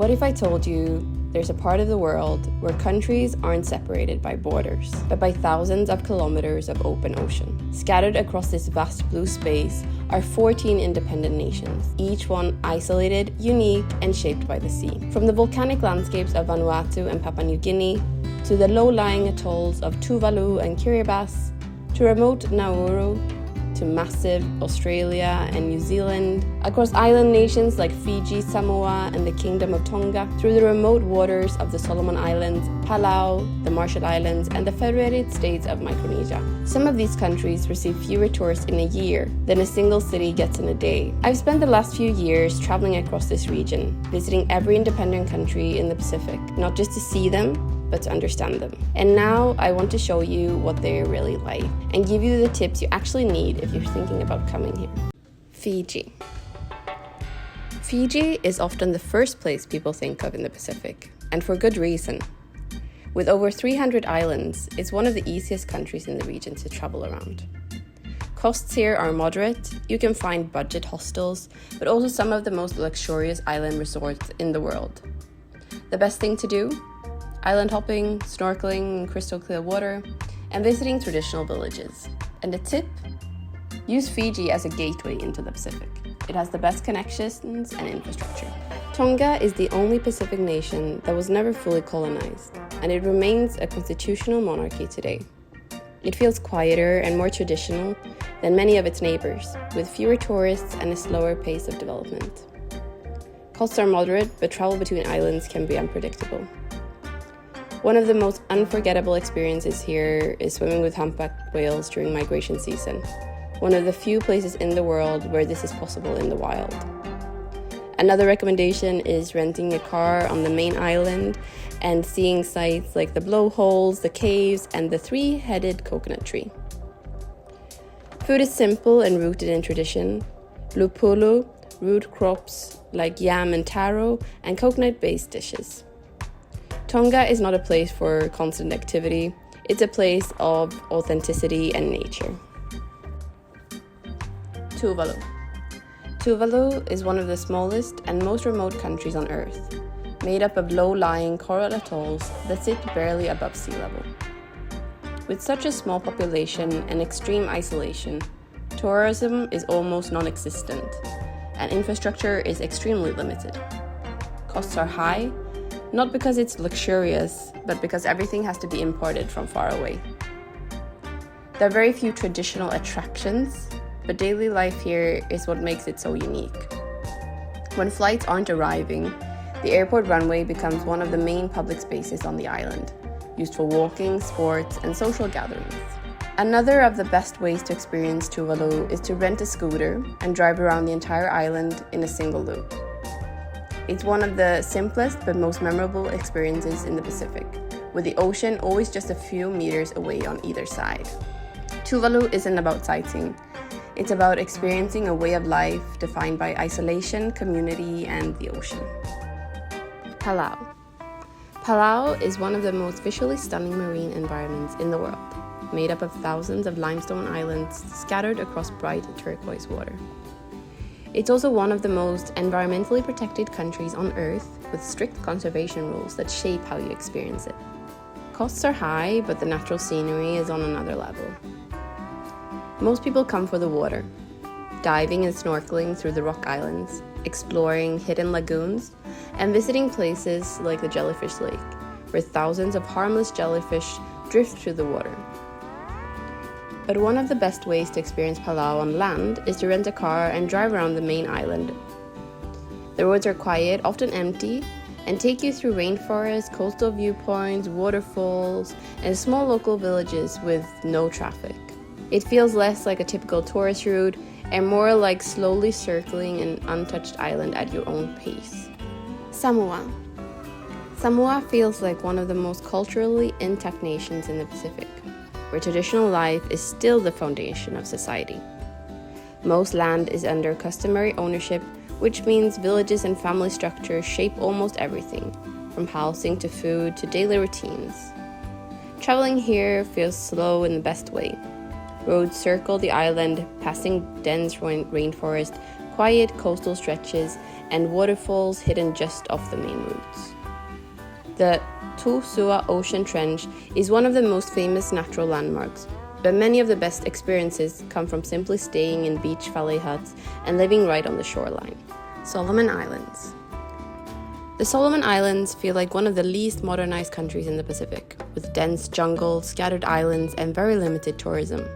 What if I told you there's a part of the world where countries aren't separated by borders, but by thousands of kilometers of open ocean? Scattered across this vast blue space are 14 independent nations, each one isolated, unique, and shaped by the sea. From the volcanic landscapes of Vanuatu and Papua New Guinea, to the low-lying atolls of Tuvalu and Kiribati, to remote Nauru, to massive Australia and New Zealand, across island nations like Fiji, Samoa, and the Kingdom of Tonga, through the remote waters of the Solomon Islands, Palau, the Marshall Islands, and the Federated States of Micronesia. Some of these countries receive fewer tourists in a year than a single city gets in a day. I've spent the last few years traveling across this region, visiting every independent country in the Pacific, not just to see them, but to understand them. And now I want to show you what they're really like and give you the tips you actually need if you're thinking about coming here. Fiji. Fiji is often the first place people think of in the Pacific, and for good reason. With over 300 islands, it's one of the easiest countries in the region to travel around. Costs here are moderate. You can find budget hostels, but also some of the most luxurious island resorts in the world. The best thing to do? Island hopping, snorkeling in crystal clear water, and visiting traditional villages. And a tip? Use Fiji as a gateway into the Pacific. It has the best connections and infrastructure. Tonga is the only Pacific nation that was never fully colonized, and it remains a constitutional monarchy today. It feels quieter and more traditional than many of its neighbors, with fewer tourists and a slower pace of development. Costs are moderate, but travel between islands can be unpredictable. One of the most unforgettable experiences here is swimming with humpback whales during migration season, one of the few places in the world where this is possible in the wild. Another recommendation is renting a car on the main island and seeing sights like the blowholes, the caves, and the three-headed coconut tree. Food is simple and rooted in tradition. Lupulu, root crops like yam and taro, and coconut-based dishes. Tonga is not a place for constant activity, it's a place of authenticity and nature. Tuvalu. Tuvalu is one of the smallest and most remote countries on Earth, made up of low-lying coral atolls that sit barely above sea level. With such a small population and extreme isolation, tourism is almost non-existent, and infrastructure is extremely limited. Costs are high, not because it's luxurious, but because everything has to be imported from far away. There are very few traditional attractions, but daily life here is what makes it so unique. When flights aren't arriving, the airport runway becomes one of the main public spaces on the island, used for walking, sports, and social gatherings. Another of the best ways to experience Tuvalu is to rent a scooter and drive around the entire island in a single loop. It's one of the simplest but most memorable experiences in the Pacific, with the ocean always just a few meters away on either side. Tuvalu isn't about sightseeing. It's about experiencing a way of life defined by isolation, community, and the ocean. Palau. Palau is one of the most visually stunning marine environments in the world, made up of thousands of limestone islands scattered across bright turquoise water. It's also one of the most environmentally protected countries on Earth, with strict conservation rules that shape how you experience it. Costs are high, but the natural scenery is on another level. Most people come for the water, diving and snorkeling through the rock islands, exploring hidden lagoons, and visiting places like the Jellyfish Lake, where thousands of harmless jellyfish drift through the water. But one of the best ways to experience Palau on land is to rent a car and drive around the main island. The roads are quiet, often empty, and take you through rainforests, coastal viewpoints, waterfalls, and small local villages with no traffic. It feels less like a typical tourist route and more like slowly circling an untouched island at your own pace. Samoa. Samoa feels like one of the most culturally intact nations in the Pacific, where traditional life is still the foundation of society. Most land is under customary ownership, which means villages and family structures shape almost everything, from housing to food to daily routines. Traveling here feels slow in the best way. Roads circle the island, passing dense rainforest, quiet coastal stretches, and waterfalls hidden just off the main routes. The Tuvalu Ocean Trench is one of the most famous natural landmarks, but many of the best experiences come from simply staying in beach valet huts and living right on the shoreline. Solomon Islands. The Solomon Islands feel like one of the least modernized countries in the Pacific, with dense jungle, scattered islands, and very limited tourism.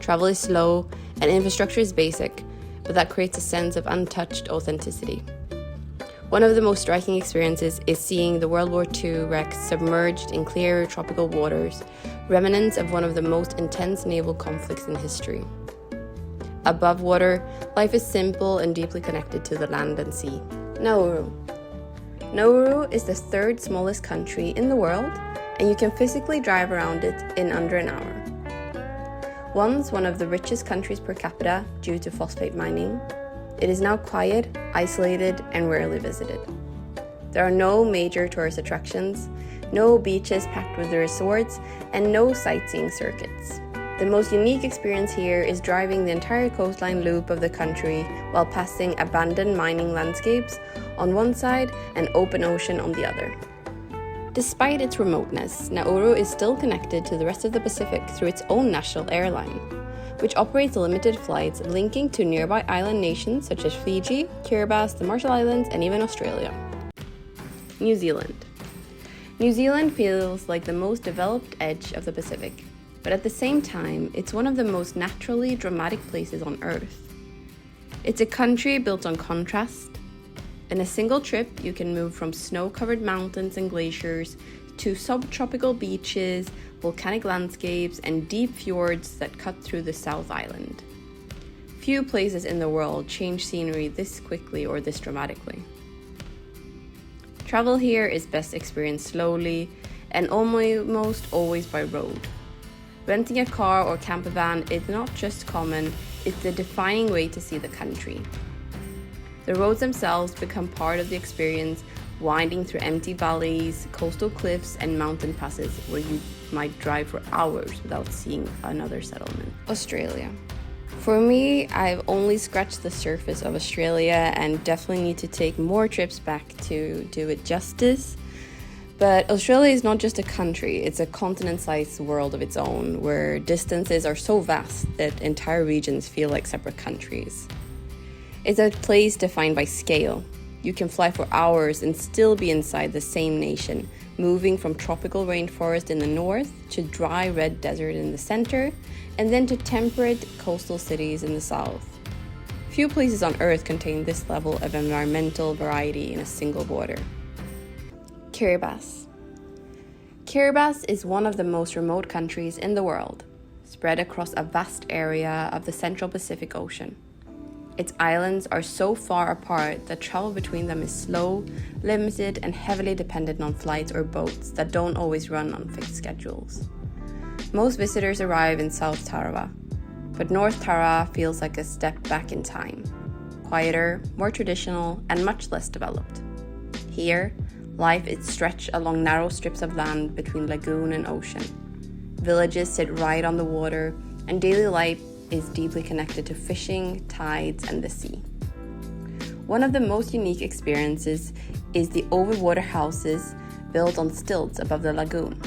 Travel is slow and infrastructure is basic, but that creates a sense of untouched authenticity. One of the most striking experiences is seeing the World War II wrecks submerged in clear tropical waters, remnants of one of the most intense naval conflicts in history. Above water, life is simple and deeply connected to the land and sea. Nauru. Nauru is the third smallest country in the world, and you can physically drive around it in under an hour. Once one of the richest countries per capita due to phosphate mining, it is now quiet, isolated, and rarely visited. There are no major tourist attractions, no beaches packed with resorts, and no sightseeing circuits. The most unique experience here is driving the entire coastline loop of the country while passing abandoned mining landscapes on one side and open ocean on the other. Despite its remoteness, Nauru is still connected to the rest of the Pacific through its own national airline, which operates limited flights linking to nearby island nations such as Fiji, Kiribati, the Marshall Islands, and even Australia. New Zealand. New Zealand feels like the most developed edge of the Pacific, but at the same time, it's one of the most naturally dramatic places on Earth. It's a country built on contrast. In a single trip, you can move from snow-covered mountains and glaciers to subtropical beaches, volcanic landscapes, and deep fjords that cut through the South Island. Few places in the world change scenery this quickly or this dramatically. Travel here is best experienced slowly and almost always by road. Renting a car or camper van is not just common, it's the defining way to see the country. The roads themselves become part of the experience, winding through empty valleys, coastal cliffs, and mountain passes where you might drive for hours without seeing another settlement. Australia. For me, I've only scratched the surface of Australia and definitely need to take more trips back to do it justice. But Australia is not just a country, it's a continent-sized world of its own, where distances are so vast that entire regions feel like separate countries. It's a place defined by scale. You can fly for hours and still be inside the same nation, moving from tropical rainforest in the north to dry red desert in the center, and then to temperate coastal cities in the south. Few places on Earth contain this level of environmental variety in a single border. Kiribati. Kiribati is one of the most remote countries in the world, spread across a vast area of the Central Pacific Ocean. Its islands are so far apart that travel between them is slow, limited, and heavily dependent on flights or boats that don't always run on fixed schedules. Most visitors arrive in South Tarawa, but North Tarawa feels like a step back in time. Quieter, more traditional, and much less developed. Here, life is stretched along narrow strips of land between lagoon and ocean. Villages sit right on the water, and daily life is deeply connected to fishing, tides, and the sea. One of the most unique experiences is the overwater houses built on stilts above the lagoon.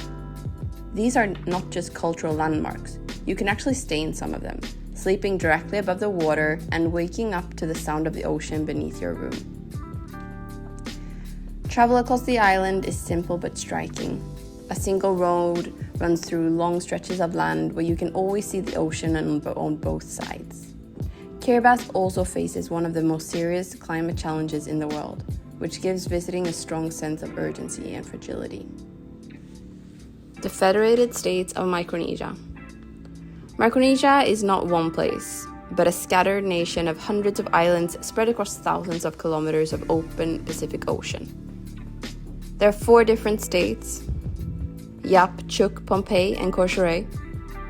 These are not just cultural landmarks. You can actually stay in some of them, sleeping directly above the water and waking up to the sound of the ocean beneath your room. Travel across the island is simple but striking. A single road runs through long stretches of land where you can always see the ocean on both sides. Kiribati also faces one of the most serious climate challenges in the world, which gives visiting a strong sense of urgency and fragility. The Federated States of Micronesia. Micronesia is not one place, but a scattered nation of hundreds of islands spread across thousands of kilometers of open Pacific Ocean. There are 4 different states, Yap, Chuuk, Pohnpei, and Korcharei,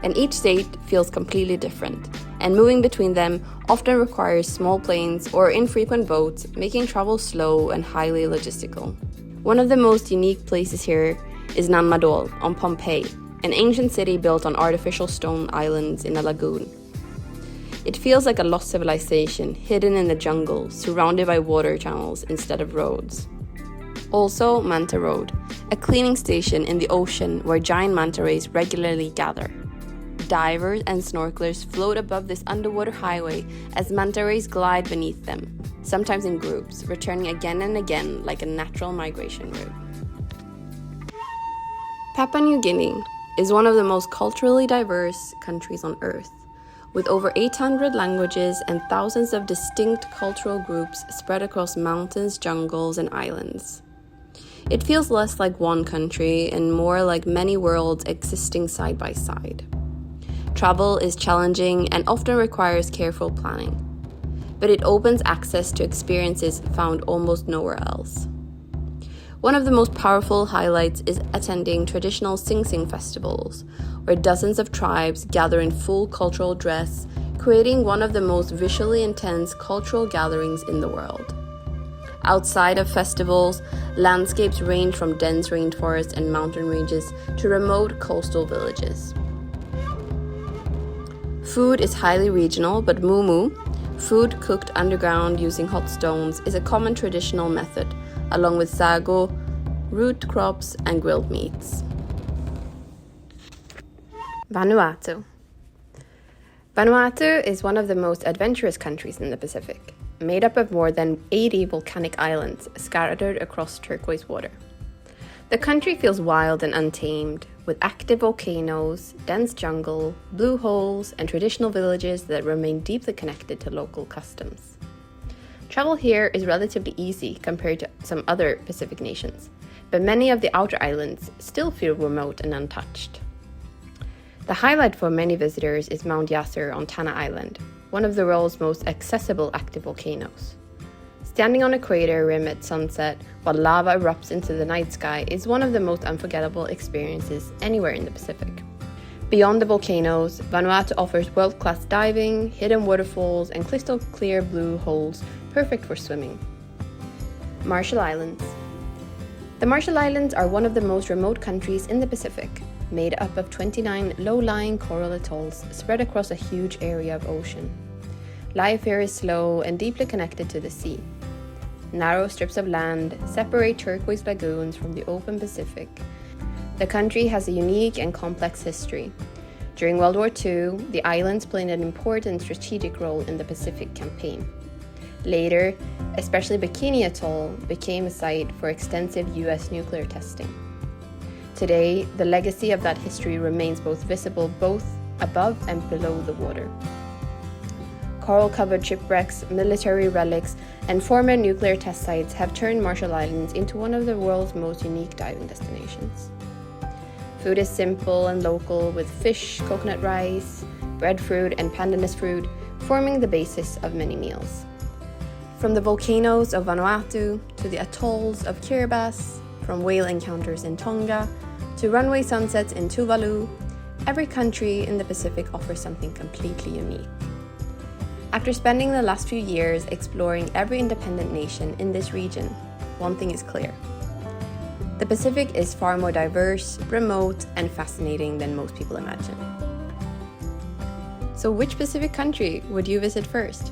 and each state feels completely different, and moving between them often requires small planes or infrequent boats, making travel slow and highly logistical. One of the most unique places here is Nan Madol on Pohnpei, an ancient city built on artificial stone islands in a lagoon. It feels like a lost civilization, hidden in the jungle, surrounded by water channels instead of roads. Also, Manta Road, a cleaning station in the ocean where giant manta rays regularly gather. Divers and snorkelers float above this underwater highway as manta rays glide beneath them, sometimes in groups, returning again and again like a natural migration route. Papua New Guinea is one of the most culturally diverse countries on Earth, with over 800 languages and thousands of distinct cultural groups spread across mountains, jungles, and islands. It feels less like one country and more like many worlds existing side by side. Travel is challenging and often requires careful planning, but it opens access to experiences found almost nowhere else. One of the most powerful highlights is attending traditional Sing Sing festivals, where dozens of tribes gather in full cultural dress, creating one of the most visually intense cultural gatherings in the world. Outside of festivals, landscapes range from dense rainforests and mountain ranges to remote coastal villages. Food is highly regional, but mumu, food cooked underground using hot stones, is a common traditional method, along with sago, root crops, and grilled meats. Vanuatu. Vanuatu is one of the most adventurous countries in the Pacific, made up of more than 80 volcanic islands scattered across turquoise water. The country feels wild and untamed, with active volcanoes, dense jungle, blue holes, and traditional villages that remain deeply connected to local customs. Travel here is relatively easy compared to some other Pacific nations, but many of the outer islands still feel remote and untouched. The highlight for many visitors is Mount Yasser on Tanna Island, one of the world's most accessible active volcanoes. Standing on a crater rim at sunset while lava erupts into the night sky is one of the most unforgettable experiences anywhere in the Pacific. Beyond the volcanoes, Vanuatu offers world-class diving, hidden waterfalls, and crystal-clear blue holes perfect for swimming. Marshall Islands. The Marshall Islands are one of the most remote countries in the Pacific, made up of 29 low-lying coral atolls spread across a huge area of ocean. Life here is slow and deeply connected to the sea. Narrow strips of land separate turquoise lagoons from the open Pacific. The country has a unique and complex history. During World War II, the islands played an important strategic role in the Pacific Campaign. Later, especially Bikini Atoll became a site for extensive US nuclear testing. Today, the legacy of that history remains visible both above and below the water. Coral-covered shipwrecks, military relics, and former nuclear test sites have turned Marshall Islands into one of the world's most unique diving destinations. Food is simple and local, with fish, coconut rice, breadfruit, and pandanus fruit forming the basis of many meals. From the volcanoes of Vanuatu to the atolls of Kiribati, from whale encounters in Tonga to runway sunsets in Tuvalu, every country in the Pacific offers something completely unique. After spending the last few years exploring every independent nation in this region, one thing is clear. The Pacific is far more diverse, remote, and fascinating than most people imagine. So which Pacific country would you visit first?